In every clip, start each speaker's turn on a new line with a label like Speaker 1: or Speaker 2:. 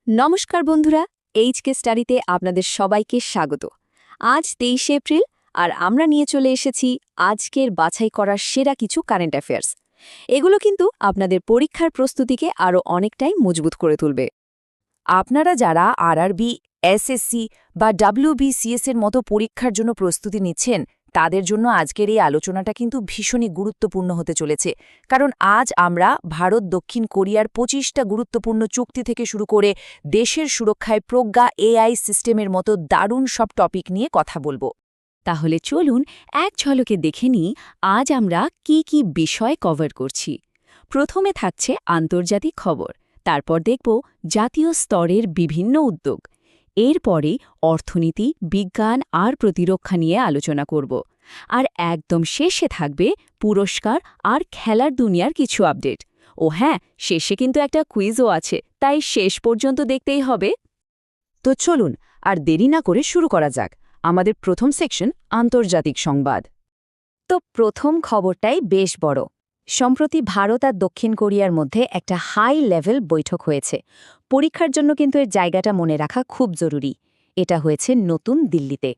Speaker 1: নমস্কার বন্ধুরা, এইচকে স্টাডিতে আপনাদের সবাইকে স্বাগত। আজ 23 এপ্রিল আর আমরা নিয়ে চলে এসেছি আজকের বাছাই করার সেরা কিছু কারেন্ট অ্যাফেয়ার্স। এগুলো কিন্তু আপনাদের পরীক্ষার প্রস্তুতিকে আরও অনেকটাই মজবুত করে তুলবে।
Speaker 2: আপনারা যারা আরআরবি, এসএসসি বা ডাব্লিউবিসিএস এর মতো পরীক্ষার জন্য প্রস্তুতি নিচ্ছেন, তাদের জন্য আজকের এই আলোচনাটা কিন্তু ভীষণই গুরুত্বপূর্ণ হতে চলেছে। কারণ আজ আমরা ভারত দক্ষিণ কোরিয়ার 25টা গুরুত্বপূর্ণ চুক্তি থেকে শুরু করে দেশের সুরক্ষায় প্রজ্ঞা এআই সিস্টেমের মতো দারুণ সব টপিক নিয়ে কথা বলবো।
Speaker 1: তাহলে চলুন এক ঝলকে দেখে নিই আজ আমরা কি কি বিষয় কভার করছি। প্রথমে থাকছে আন্তর্জাতিক খবর, তারপর দেখব জাতীয় স্তরের বিভিন্ন উদ্যোগ, এরপরে অর্থনীতি, বিজ্ঞান আর প্রতিরক্ষা নিয়ে আলোচনা করব। আর একদম শেষে থাকবে পুরস্কার আর খেলার দুনিয়ার কিছু আপডেট। ও হ্যাঁ, শেষে কিন্তু একটা কুইজও আছে, তাই শেষ পর্যন্ত দেখতেই হবে।
Speaker 2: তো চলুন আর দেরি না করে শুরু করা যাক আমাদের প্রথম সেকশন, আন্তর্জাতিক সংবাদ।
Speaker 1: তো প্রথম খবরটাই বেশ বড়। সম্প্রতি ভারত আর দক্ষিণ কোরিয়ার মধ্যে একটা হাই লেভেল বৈঠক হয়েছে। পরীক্ষার জন্য কিন্তু এর জায়গাটা মনে রাখা খুব জরুরি। এটা হয়েছে নতুন দিল্লিতে।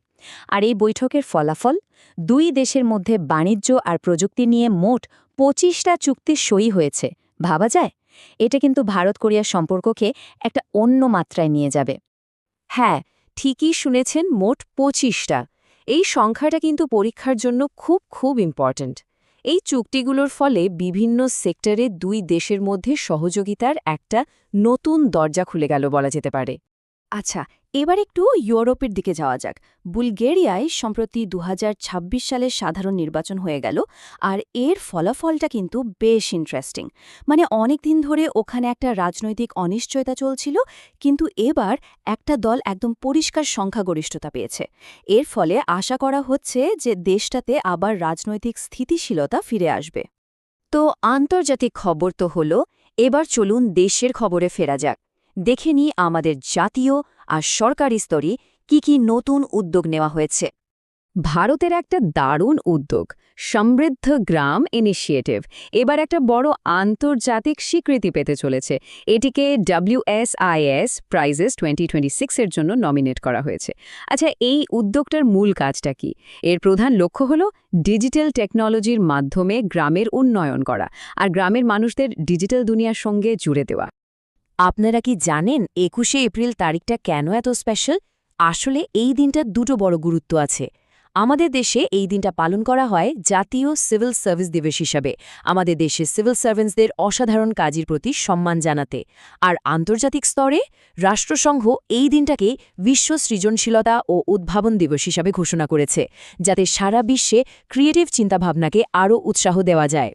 Speaker 1: আর এই বৈঠকের ফলাফল, দুই দেশের মধ্যে বাণিজ্য আর প্রযুক্তি নিয়ে মোট 25টা চুক্তি সই হয়েছে। ভাবা যায়, এটা কিন্তু ভারত কোরিয়ার সম্পর্ককে একটা অন্য মাত্রায় নিয়ে যাবে।
Speaker 2: হ্যাঁ, ঠিকই শুনেছেন, মোট 25টা। এই সংখ্যাটা কিন্তু পরীক্ষার জন্য খুব ইম্পর্ট্যান্ট। এই চুক্তিগুলোর ফলে বিভিন্ন সেক্টরে দুই দেশের মধ্যে সহযোগিতার একটা নতুন দরজা খুলে গেল বলা যেতে পারে।
Speaker 1: আচ্ছা, এবার একটু ইউরোপের দিকে যাওয়া যাক। বুলগেরিয়ায় সম্প্রতি 2026 সালের সাধারণ নির্বাচন হয়ে গেল, আর এর ফলাফলটা কিন্তু বেশ ইন্টারেস্টিং। মানে অনেক দিন ধরে ওখানে একটা রাজনৈতিক অনিশ্চয়তা চলছিল, কিন্তু এবার একটা দল একদম পরিষ্কার সংখ্যাগরিষ্ঠতা পেয়েছে। এর ফলে আশা করা হচ্ছে যে দেশটাতে আবার রাজনৈতিক স্থিতিশীলতা ফিরে আসবে। তো আন্তর্জাতিক খবর তো হলো, এবার চলুন দেশের খবরে ফেরা যাক। দেখে নিই আমাদের জাতীয় আর সরকারি স্তরে কি নতুন উদ্যোগ নেওয়া হয়েছে। ভারতের একটা দারুণ উদ্যোগ, সমৃদ্ধ গ্রাম ইনিশিয়েটিভ, এবার একটা বড় আন্তর্জাতিক স্বীকৃতি পেতে চলেছে। এটিকে WSIS প্রাইজেস 2026 এর জন্য নমিনেট করা হয়েছে। আচ্ছা, এই উদ্যোগটার মূল কাজটা কি? এর প্রধান লক্ষ্য হল ডিজিটাল টেকনোলজির মাধ্যমে গ্রামের উন্নয়ন করা আর গ্রামের মানুষদের ডিজিটাল দুনিয়ার সঙ্গে জুড়ে দেওয়া।
Speaker 2: আপনারা কি জানেন 21শে এপ্রিল তারিখটা কেন এত স্পেশাল? আসলে এই দিনটার দুটো বড় গুরুত্ব আছে। আমাদের দেশে এই দিনটা পালন করা হয় জাতীয় সিভিল সার্ভিস দিবস হিসাবে, আমাদের দেশে সিভিল সার্ভেন্টসদের অসাধারণ কাজের প্রতি সম্মান জানাতে। আর আন্তর্জাতিক স্তরে রাষ্ট্রসংঘ এই দিনটাকে বিশ্ব সৃজনশীলতা ও উদ্ভাবন দিবস হিসাবে ঘোষণা করেছে, যাতে সারা বিশ্বে ক্রিয়েটিভ চিন্তাভাবনাকে আরও উৎসাহ দেওয়া যায়।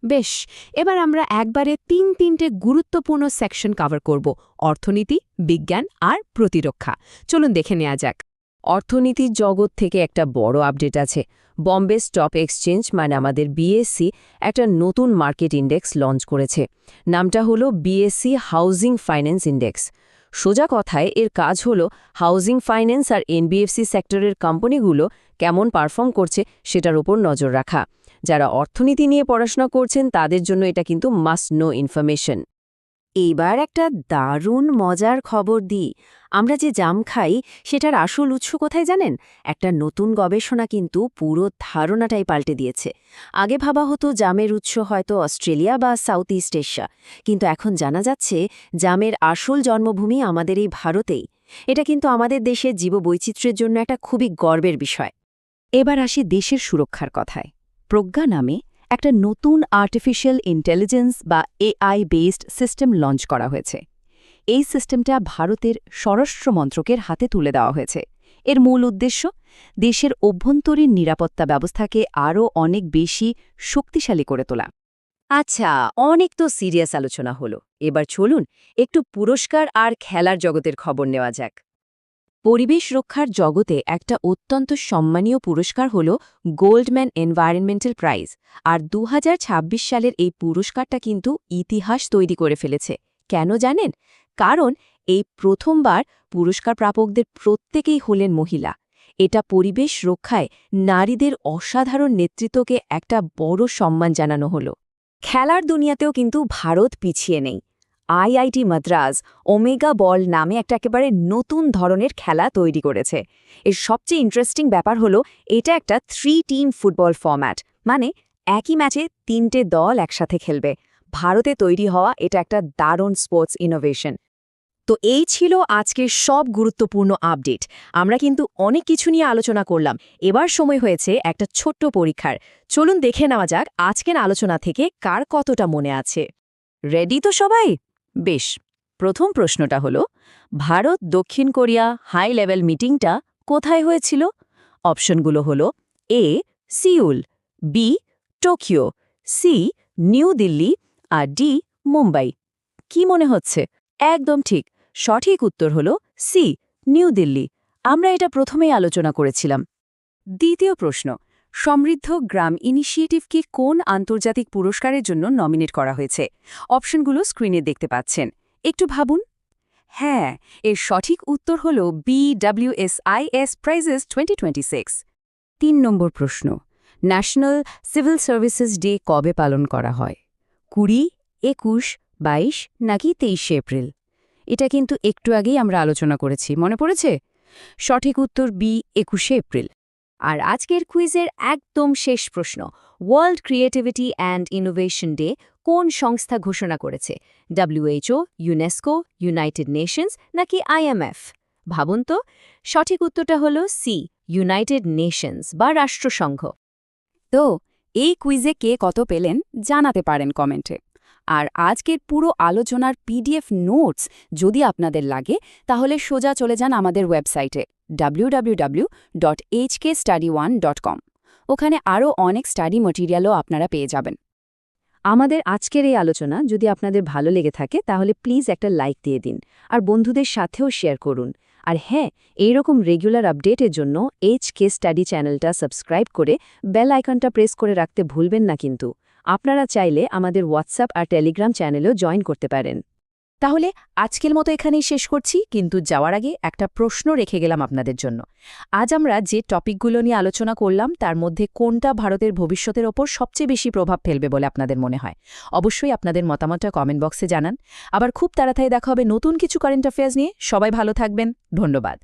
Speaker 1: বেশ, এবার আমরা একবারে তিনটে গুরুত্বপূর্ণ সেকশন কভার করব: অর্থনীতি, বিজ্ঞান আর প্রতিরক্ষা। চলুন দেখে নেওয়া যাক।
Speaker 2: অর্থনীতির জগৎ থেকে একটা বড় আপডেট আছে। বম্বে স্টক এক্সচেঞ্জ মানে আমাদের বিএসসি একটা নতুন মার্কেট ইন্ডেক্স লঞ্চ করেছে। নামটা হলো বিএসসি হাউজিং ফাইন্যান্স ইন্ডেক্স। সোজা কথায় এর কাজ হলো হাউজিং ফাইন্যান্স আর এনবিএফসি সেক্টরের কোম্পানিগুলো কেমন পারফর্ম করছে সেটার উপর নজর রাখা। যারা অর্থনীতি নিয়ে পড়াশোনা করছেন তাদের জন্য এটা কিন্তু মাস্ট নো ইনফরমেশন।
Speaker 1: এইবার একটা দারুণ মজার খবর দিই। আমরা যে জাম খাই সেটার আসল উৎস কোথায় জানেন? একটা নতুন গবেষণা কিন্তু পুরো ধারণাটাই পাল্টে দিয়েছে। আগে ভাবা হতো জামের উৎস হয়তো অস্ট্রেলিয়া বা সাউথ ইস্ট এশিয়া, কিন্তু এখন জানা যাচ্ছে জামের আসল জন্মভূমি আমাদের এই ভারতেই। এটা কিন্তু আমাদের দেশের জীববৈচিত্র্যের জন্য একটা খুবই গর্বের বিষয়। এবার আসি দেশের সুরক্ষার কথায়। প্রজ্ঞা নামে একটা নতুন আর্টিফিশিয়াল ইন্টেলিজেন্স বা এআই বেসড সিস্টেম লঞ্চ করা হয়েছে। এই সিস্টেমটা ভারতের স্বরাষ্ট্র মন্ত্রকের হাতে তুলে দেওয়া হয়েছে। এর মূল উদ্দেশ্য, দেশের অভ্যন্তরীণ নিরাপত্তা ব্যবস্থাকে আরও অনেক বেশি শক্তিশালী করে তোলা।
Speaker 2: আচ্ছা, অনেক তো সিরিয়াস আলোচনা হলো। এবার চলুন একটু পুরস্কার আর খেলার জগতের খবর নেওয়া যাক। পরিবেশ রক্ষার জগতে একটা অত্যন্ত সম্মানীয় পুরস্কার হল গোল্ডম্যান এনভায়রনমেন্টাল প্রাইজ। আর 2026 সালের এই পুরস্কারটা কিন্তু ইতিহাস তৈরি করে ফেলেছে। কেন জানেন? কারণ এই প্রথমবার পুরস্কার প্রাপকদের প্রত্যেকেই হলেন মহিলা। এটা পরিবেশ রক্ষায় নারীদের অসাধারণ নেতৃত্বকে একটা বড় সম্মান জানানো হলো। খেলার দুনিয়াতেও কিন্তু ভারত পিছিয়ে নেই। আইআইটি মাদ্রাজ ওমেগা বল নামে একটা একেবারে নতুন ধরনের খেলা তৈরি করেছে। এর সবচেয়ে ইন্টারেস্টিং ব্যাপার হলো এটা একটা 3-টিম ফুটবল ফরম্যাট, মানে একই ম্যাচে 3টে দল একসাথে খেলবে। ভারতে তৈরি হওয়া এটা একটা দারুণ স্পোর্টস ইনোভেশন। তো এই ছিল আজকের সব গুরুত্বপূর্ণ আপডেট। আমরা কিন্তু অনেক কিছু নিয়ে আলোচনা করলাম। এবার সময় হয়েছে একটা ছোট্ট পরীক্ষার। চলুন দেখে নেওয়া যাক আজকের আলোচনা থেকে কার কতটা মনে আছে। রেডি তো সবাই? বেশ, প্রথম প্রশ্নটা হলো, ভারত দক্ষিণ কোরিয়া হাই লেভেল মিটিংটা কোথায় হয়েছিল? অপশনগুলো হলো A Seoul, B Tokyo, C New Delhi, আর ডি মুম্বাই। কি মনে হচ্ছে? একদম ঠিক, সঠিক উত্তর হলো সি নিউ দিল্লি। আমরা এটা প্রথমেই আলোচনা করেছিলাম। দ্বিতীয় প্রশ্ন, সমৃদ্ধ গ্রাম ইনিশিয়েটিভকে কোন আন্তর্জাতিক পুরস্কারের জন্য নমিনেট করা হয়েছে? অপশনগুলো স্ক্রিনে দেখতে পাচ্ছেন, একটু ভাবুন। হ্যাঁ, এর সঠিক উত্তর হল BWSIS প্রাইজেস 2026। 3 নম্বর প্রশ্ন, ন্যাশনাল সিভিল সার্ভিসেস ডে কবে পালন করা হয়? 20, 21, 22 নাকি 23 এপ্রিল? এটা কিন্তু একটু আগেই আমরা আলোচনা করেছি, মনে পড়েছে? সঠিক উত্তর বি 21 এপ্রিল। আর আজকের কুইজের একদম শেষ প্রশ্ন, world creativity and innovation day কোন সংস্থা ঘোষণা করেছে? WHO, ইউনেস্কো, ইউনাইটেড নেশনস নাকি IMF? ভাবুন তো। সঠিক উত্তরটা হলো সি ইউনাইটেড নেশনস বা রাষ্ট্রসংঘ। তো এই কুইজে কে কত পেলেন জানাতে পারেন কমেন্টে। আর আজকের পুরো আলোচনার PDF নোটস যদি আপনাদের লাগে তাহলে সোজা চলে যান আমাদের ওয়েবসাইটে www.hkstudy1.com। ওখানে আরও অনেক স্টাডি ম্যাটেরিয়ালও আপনারা পেয়ে যাবেন। আমাদের আজকের এই আলোচনা যদি আপনাদের ভালো লেগে থাকে তাহলে প্লিজ একটা লাইক দিয়ে দিন, আর বন্ধুদের সাথেও শেয়ার করুন। আর হ্যাঁ, এইরকম রেগুলার আপডেটের জন্য HK স্টাডি চ্যানেলটা সাবস্ক্রাইব করে বেল আইকনটা প্রেস করে রাখতে ভুলবেন না কিন্তু। আপনারা চাইলে আমাদের হোয়াটসঅ্যাপ আর টেলিগ্রাম চ্যানেলেও জয়েন করতে পারেন। তাহলে আজকের মতো এখানেই শেষ করছি, কিন্তু যাওয়ার আগে একটা প্রশ্ন রেখে গেলাম আপনাদের জন্য। আজ আমরা যে টপিকগুলো নিয়ে আলোচনা করলাম তার মধ্যে কোনটা ভারতের ভবিষ্যতের ওপর সবচেয়ে বেশি প্রভাব ফেলবে বলে আপনাদের মনে হয়? অবশ্যই আপনাদের মতামতটা কমেন্ট বক্সে জানান। আবার খুব তাড়াতাড়ি দেখা হবে নতুন কিছু কারেন্ট অ্যাফেয়ার্স নিয়ে। সবাই ভালো থাকবেন, ধন্যবাদ।